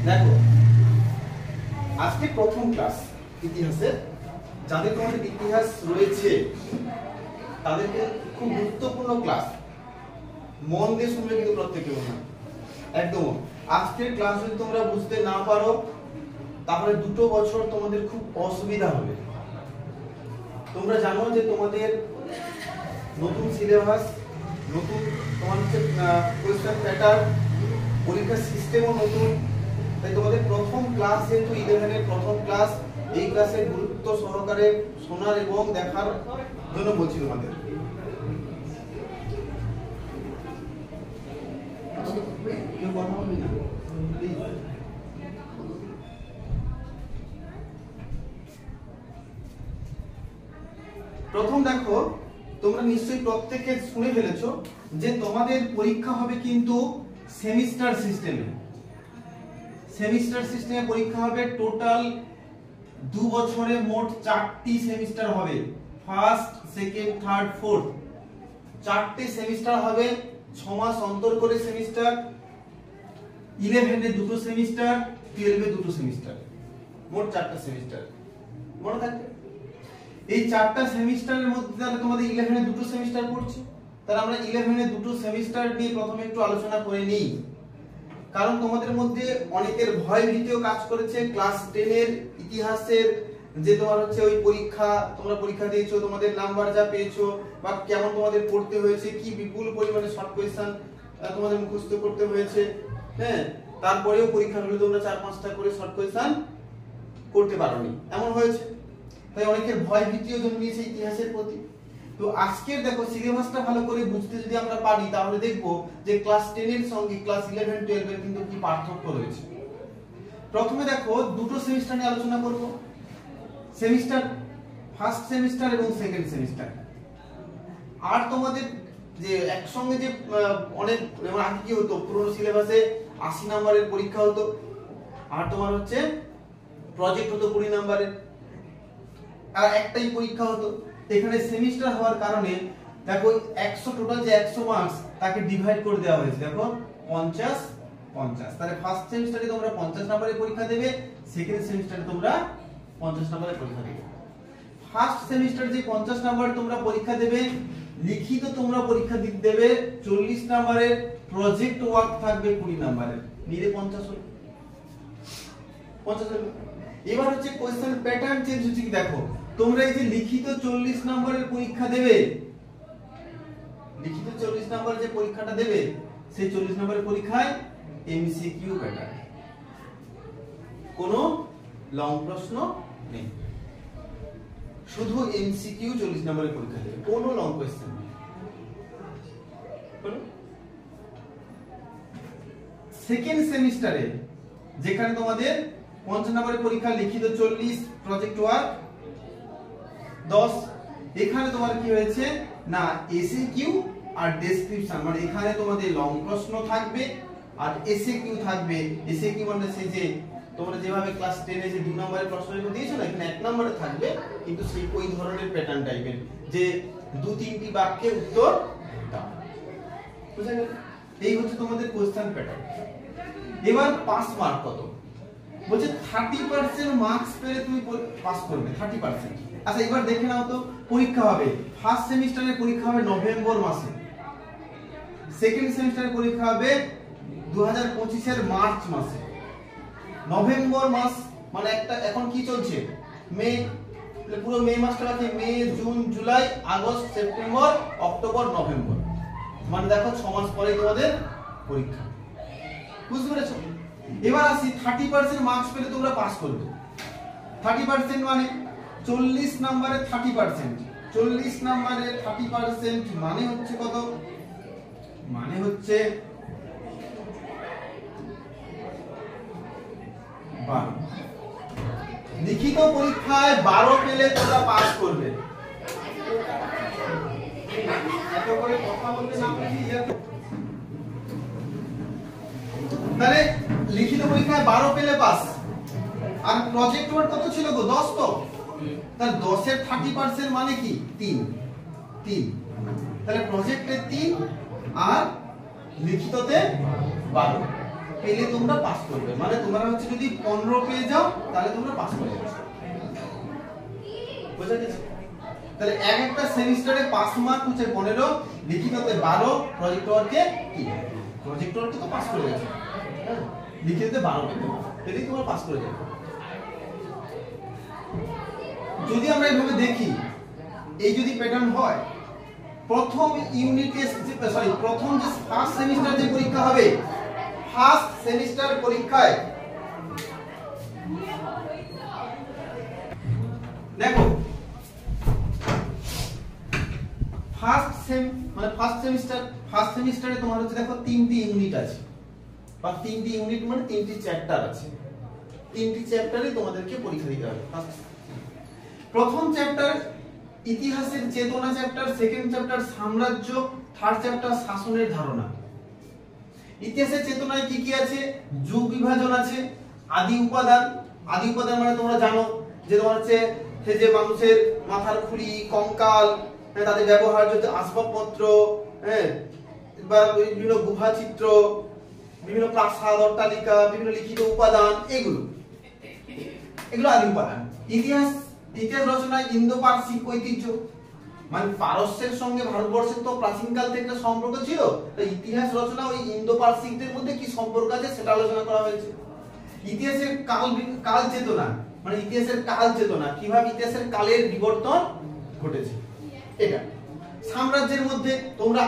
দেখো আজকে প্রথম ক্লাস ইতিহাসের, যাদের তোমাদের ইতিহাস রয়েছে তাদেরকে খুব গুরুত্বপূর্ণ ক্লাস, মন দিয়ে শুনবে কিন্তু প্রত্যেকে না একদম। আজকের ক্লাস যদি তোমরা বুঝতে না পারো তাহলে 2 বছর তোমাদের খুব অসুবিধা হবে। তোমরা জানো যে তোমাদের নতুন সিলেবাস, নতুন তোমার হচ্ছে কোয়েশ্চেন প্যাটার্ন, পরীক্ষার সিস্টেমও নতুন, তাই তোমাদের প্রথম ক্লাস যেহেতু 11 এর প্রথম ক্লাস, এই ক্লাসের গুরুত্ব সহকারে শোনার এবং দেখার জন্য বলছি তোমাদের। কেউ কথা বলবি না প্লিজ। প্রথম দেখো, তোমরা নিশ্চয়ই প্রত্যেকে শুনে ফেলেছো যে তোমাদের পরীক্ষা হবে কিন্তু সেমিস্টার সিস্টেমে। সেমিস্টার সিস্টেমে পরীক্ষা হবে। টোটাল 2 বছরে মোট 4টি সেমিস্টার হবে। ফার্স্ট, সেকেন্ড, থার্ড, ফোর্থ 4টে সেমিস্টার হবে। 6 মাস অন্তর করে সেমিস্টার। 11 এ 2টো সেমিস্টার, 12 এ 2টো সেমিস্টার, মোট 4টা সেমিস্টার। মনে থাকবে এই 4টা সেমিস্টারের মধ্যে তাহলে তোমাদের 11 এ 2টো সেমিস্টার পড়ছে। তাহলে আমরা 11 এ 2টো সেমিস্টার নিয়ে প্রথমে একটু আলোচনা করে নিই, কারণ তোমাদের মধ্যে অনেকের ভয় ভীতিও কাজ করেছে। ক্লাস 10 এর ইতিহাসের যে তোমার হচ্ছে ওই পরীক্ষা, তোমরা পরীক্ষা দিয়েছো, তোমাদের নাম্বার যা পেয়েছো বা কেমন তোমাদের পড়তে হয়েছে, কি বিপুল পরিমাণে শর্ট কোয়েশ্চেন তোমাদের মুখস্থ করতে হয়েছে, হ্যাঁ, তারপরেও পরীক্ষা হলে তোমরা 4-5টা করে শর্ট কোয়েশ্চেন করতে পারোনি, এমন হয়েছে। তাই অনেকের ভয় ভীতিও জন্মিয়েছে ইতিহাসের প্রতি। তো আজকের দেখো সিলেবাসটা ভালো করে বুঝতে যদি আমরা পারি তাহলে দেখবো যে ক্লাস 10 এর সঙ্গে ক্লাস 11, 12 এর কিন্তু কি পার্থক্য রয়েছে। প্রথমে দেখো 2টো সেমিস্টার নিয়ে আলোচনা করব। সেমিস্টার ফার্স্ট সেমিস্টার এবং সেকেন্ড সেমিস্টার। আর তোমাদের যে একসঙ্গে যে অনেক আগে কি হতো, পুরনো সিলেবাসে 80 নম্বরের পরীক্ষা হতো, আর তোমার হচ্ছে প্রজেক্ট হতো 20 নম্বরের, আর একটাই পরীক্ষা হতো। এখানে সেমিস্টার হওয়ার কারণে দেখো 100 টোটাল যে 100 মার্কস তাকে ডিভাইড করে দেওয়া হয়েছে। দেখো 50 50, তাহলে ফার্স্ট সেমিস্টারে তোমরা 50 নম্বরের পরীক্ষা দেবে, সেকেন্ড সেমিস্টারে তোমরা 50 নম্বরের পরীক্ষা দেবে। ফার্স্ট সেমিস্টার যে 50 নম্বর তোমরা পরীক্ষা দেবে, লিখিত তোমরা পরীক্ষা দিতে দেবে 40 নম্বরের, প্রজেক্ট ওয়ার্ক থাকবে 20 নম্বরের, মিলে 50 হলো। 50 হলো। এবার হচ্ছে কোশ্চেন প্যাটার্ন চেঞ্জ হচ্ছে কি দেখো, তোমরা এই যে লিখিত 40 নম্বরের পরীক্ষা দেবে, লিখিত 40 নম্বর যে পরীক্ষাটা দেবে সেই 40 নম্বরের পরীক্ষায় এমসিকিউ প্যাটার্ন, কোনো লং প্রশ্ন নেই, শুধু এমসিকিউ 40 নম্বরের পরীক্ষা দেবে, কোনো লং কোশ্চেন নেই। সেকেন্ড সেমিস্টারে যেখানে তোমাদের 50 নম্বরের পরীক্ষা, লিখিত 40, প্রজেক্ট ওয়ার্ক 10, এখানে তোমার কি হয়েছে না এসএকিউ আর ডেসক্রিপশন, মানে এখানে তোমাদের লং প্রশ্ন থাকবে আর এসএকিউ থাকবে। এসএকিউ মানে সেই যে তোমরা যেভাবে ক্লাস 10 এ যে 2 নম্বরের প্রশ্নগুলো দিয়েছো না, এখানে 1 নম্বরে থাকবে, কিন্তু সেই ওই ধরনের প্যাটার্ন টাইপের, যে 2-3টি বাক্যে উত্তর দাও। বুঝা গেল? এই হচ্ছে তোমাদের কোশ্চেন প্যাটার্ন। এবার পাস মার্ক কত বলছে, 30% মার্কস পেলে তুমি পাস করবে, 30%। আচ্ছা এবার দেখে নাও তো, পরীক্ষা হবে ফার্স্ট সেমিস্টারের পরীক্ষা হবে নভেম্বর মাসে, সেকেন্ড সেমিস্টারের পরীক্ষা হবে 2025 এর মার্চ মাসে। নভেম্বর মাস মানে একটা এখন কি চলছে, মে, পুরো মে মাসটা বাকি, May, June, July, August, September, October, November, মানে দেখো 6 মাস পরে তোমাদের পরীক্ষা। বুঝতে পেরেছো? এবার আসি 30% মার্কস পেলে তোমরা পাস করবে। 30% মানে 40 নম্বরে 30%, 40 নম্বরে 30% মানে হচ্ছে কত, মানে হচ্ছে 12। লিখিত পরীক্ষায় 12 পেলে তোমরা পাস করবে। এত করে কথা বলতে না পারি, তাহলে লিখিত পরীক্ষায় 12 পেলে পাস। আর প্রজেক্ট ওয়ার্ক কত ছিল গো, 10 তো, তার 10 এর 30% মানে কি 3, তাহলে প্রজেক্টে 3 আর লিখিততে 12। পেলে তোমরা পাস করবে, মানে তোমরা হচ্ছে যদি 15 পেয়ে যাও তাহলে তোমরা পাস করে যাবে। বুঝা গেছে? তাহলে এক একটা সেমিস্টারে পাস মার্ক হচ্ছে 15, লিখিততে 12, প্রজেক্ট ওয়ার্কে 3। প্রজেক্ট ওয়ার্কে তো পাস করে গেছে, হ্যাঁ, লিখিততে 12 পেলেই তোমরা পাস করে যাবে। যদি আমরা এভাবে দেখি, এই যদি প্যাটার্ন হয়, প্রথম ইউনিট টেস্ট প্রথম যে ফার্স্ট সেমিস্টার যে পরীক্ষা হবে, ফার্স্ট সেমিস্টার পরীক্ষায় দেখো ফার্স্ট সেমিস্টারে তোমার হচ্ছে দেখো 3টি ইউনিট আছে, বা 3টি ইউনিট মানে 3টি চ্যাপ্টার আছে। 3টি চ্যাপ্টারে তোমাদেরকে পরীক্ষা দিতে হবে। প্রথম চ্যাপ্টার ইতিহাসের চেতনা চ্যাপ্টার, সেকেন্ড চ্যাপ্টার সাম্রাজ্য, থার্ড চ্যাপ্টার শাসনের ধারণা। ইতিহাসের চেতনায় কি কি আছে? যুগ বিভাজন আছে, আদি উপাদান। আদি উপাদান মানে তোমরা জানো যে তোমার হচ্ছে যে মানুষের মাথার খুলি, কঙ্কাল, তাদের ব্যবহার্য আসবাবপত্র, হ্যাঁ, বা বিভিন্ন গুহা চিত্র, বিভিন্ন প্রাসাদ, অট্টালিকা, বিভিন্ন লিখিত উপাদান, এগুলো আদি উপাদান। ইতিহাস রচনায় ইন্দো পারসিক ঐতিহ্য, মানে পারস্যের সঙ্গে ভারতবর্ষের তো প্রাচীনকাল থেকে সম্পর্ক ছিল, তাই ইতিহাস রচনা ওই ইন্দো পারসিকদের মধ্যে কি সম্পর্ক আছে সেটা আলোচনা করা হয়েছে। ইতিহাসের কাল চেতনা, মানে ইতিহাসের কাল চেতনা, কিভাবে ইতিহাসের কালের বিবর্তন ঘটেছে এটা। সাম্রাজ্যের মধ্যে তোমরা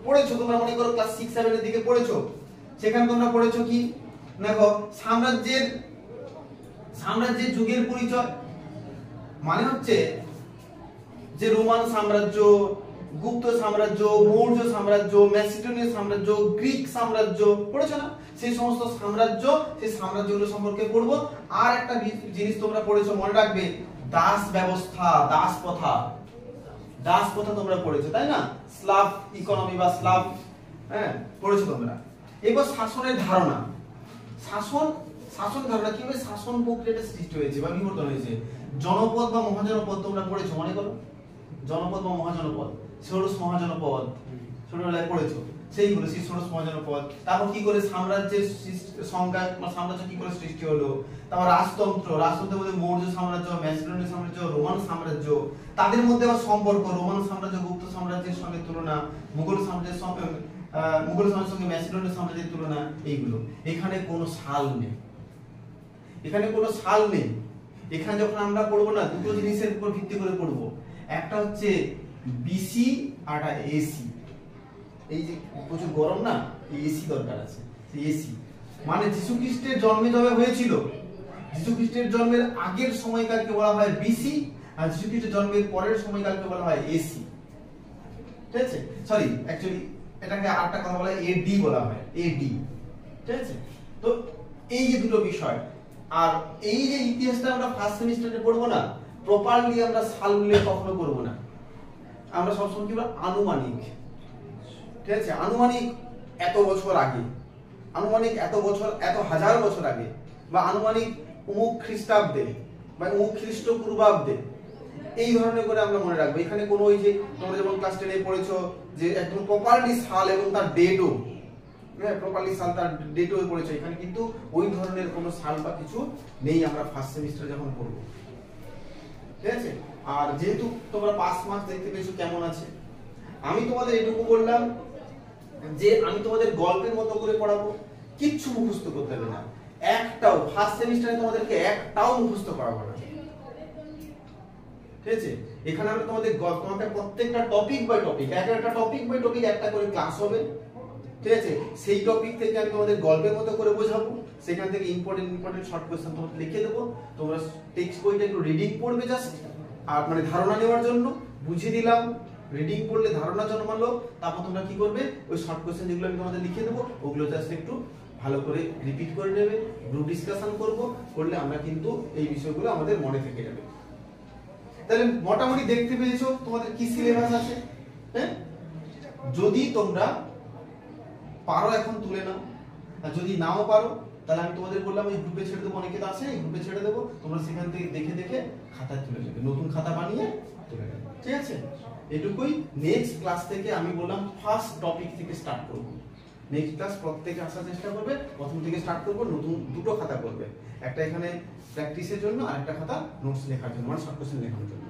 পড়েছো, তোমরা মনে করো ক্লাস 6 7 এর দিকে পড়েছো, সেখানে তোমরা পড়েছো কি দেখো, সাম্রাজ্যের যুগের পরিচয়, মানে হচ্ছে যে রোমান সাম্রাজ্য, গুপ্ত সাম্রাজ্য, মৌর্য সাম্রাজ্য, ম্যাসিডোনিয়ান সাম্রাজ্য, গ্রিক সাম্রাজ্য, পড়েছো না? সেই সমস্ত সাম্রাজ্য, সেই সাম্রাজ্যগুলো সম্পর্কে পড়বো। আর একটা জিনিস তোমরা পড়েছো, মনে রাখবে, দাস ব্যবস্থা, দাস প্রথা তোমরা পড়েছো, তাই না? স্লাভ ইকোনমি বা স্লাভ, হ্যাঁ, পড়েছো তোমরা। এবার শাসনের ধারণা, শাসন ধারণা, কিভাবে শাসন প্রক্রিয়াটা সৃষ্টি হয়েছে বা বিবর্তন হয়েছে। জনপদ বা মহাজনপদ তোমরা পড়েছো, মনে করো, জনপদ বা মহাজনপদ, ষোড়শ মহাজনপদ ছোটবেলায় পড়েছো, সেইগুলো সেই ষোড়শ মহাজনপদ। তারপর কি করে সাম্রাজ্যের সংজ্ঞা, সাম্রাজ্য কি করে সৃষ্টি হলো, তারপর রাজতন্ত্রের মধ্যে মৌর্য সাম্রাজ্য, ম্যাসিডোনিয়ান সাম্রাজ্য, রোমান সাম্রাজ্য, তাদের মধ্যে আবার সম্পর্ক, রোমান সাম্রাজ্য গুপ্ত সাম্রাজ্যের সঙ্গে তুলনা, মুঘল সাম্রাজ্যের সঙ্গে ম্যাসিডোনিয়ান সাম্রাজ্যের তুলনা, এইগুলো। এখানে কোনো সাল নেই, এখানে যখন আমরা পড়বো না, দুটো জিনিসের উপর ভিত্তি করে পড়বো, একটা হচ্ছে বিসি আর একটা এসি। এই যে প্রচুর গরম না, এসি দরকার আছে। এসি মানে যীশু খ্রিস্টের জন্মে যবে হয়েছিল, যীশু খ্রিস্টের জন্মের আগের সময়কালকে বলা হয় বিসি, আর যীশু খ্রিস্টের জন্মের পরের সময়কালকে বলা হয় এসি। ঠিক আছে, সরি, অ্যাকচুয়ালি এটাকে আরেকটা কথা বলা হয় এডি বলা হয়, এডি। ঠিক আছে, তো এই যে দুটো বিষয়। আর এই যে ইতিহাসটা আমরা ফার্স্ট সেমিস্টারে পড়বো না, প্রপারলি আমরা সাল উল্লেখ কখনো করব না, আমরা সবসময় কি বলবো, আনুমানিক। ঠিক আছে, আনুমানিক এত বছর আগে, আনুমানিক এত বছর, এত হাজার বছর আগে, বা আনুমানিক অমুক খ্রিস্টাব্দে বা অমুক খ্রিস্টপূর্বাব্দে, এই ধরনের করে আমরা মনে রাখবো। এখানে কোনো ওই যে তোমরা যেমন ক্লাস 10 এ পড়েছো যে একদম প্রপারলি সাল এবং তার ডেটও, হ্যাঁ, প্রপারলি সাল তার ডেটও পড়েছো, এখানে কিন্তু ওই ধরনের কোনো সাল বা কিছু নেই আমরা ফার্স্ট সেমিস্টারে যখন পড়বো। ঠিক আছে, আর যেহেতু তোমরা পাস মার্কস দেখতে পেয়েছো কেমন আছে, আমি তোমাদের এটুকু বললাম যে আমি তোমাদের গল্পের মতো করে পড়াবো, কিচ্ছু মুখস্থ করতে হবে না, একটাও ফার্স্ট সেমিস্টারে তোমাদেরকে একটাও মুখস্থ করাবো না। ঠিক আছে, এখানে আমি তোমাদের প্রত্যেকটা টপিক বাই টপিক, একটা টপিক বাই টপিক একটা করে ক্লাস হবে। ঠিক আছে, সেই টপিক থেকে আমি তোমাদের গল্পের মতো করে বোঝাবো, সেখান থেকে ইম্পর্টেন্ট শর্ট কোশ্চেন তোমাদের লিখে দেবো। তোমরা টেক্সট বইটা একটু রিডিং পড়বে জাস্ট, আর মানে ধারণা নেওয়ার জন্য বুঝিয়ে দিলাম, রিডিং পড়লে ধারণা জন্মালো, তারপর তোমরা কি করবে, ওই শর্ট কোশ্চেন যেগুলো আমি তোমাদের লিখে দেবো ওগুলো জাস্ট একটু ভালো করে রিপিট করে নেবে, গ্রুপ ডিসকাশন করলে আমরা কিন্তু এই বিষয়গুলো আমাদের মনে থেকে যাবে। তাহলে মোটামুটি দেখতে পেয়েছো তোমাদের কি সিলেবাস আছে। হ্যাঁ, যদি তোমরা পারো এখন তুলে নাও, আর যদি নাও পারো তাহলে আমি তোমাদের বললাম এই গ্রুপে ছেড়ে দেবো, অনেকে তো আছে, এই গ্রুপে ছেড়ে দেবো, তোমরা সেখান থেকে দেখে দেখে খাতায় তুলে নেবে, নতুন খাতা বানিয়ে তুলে নেবে। ঠিক আছে, এটুকুই। নেক্সট ক্লাস থেকে আমি বললাম ফার্স্ট টপিক থেকে স্টার্ট করব। নেক্সট ক্লাস প্রত্যেকে আসার চেষ্টা করবে, প্রথম থেকে স্টার্ট করবো, নতুন দুটো খাতা করবে, একটা এখানে প্র্যাকটিসের জন্য আর একটা খাতা নোটস লেখার জন্য, মানে শর্ট কোশ্চেন লেখার জন্য।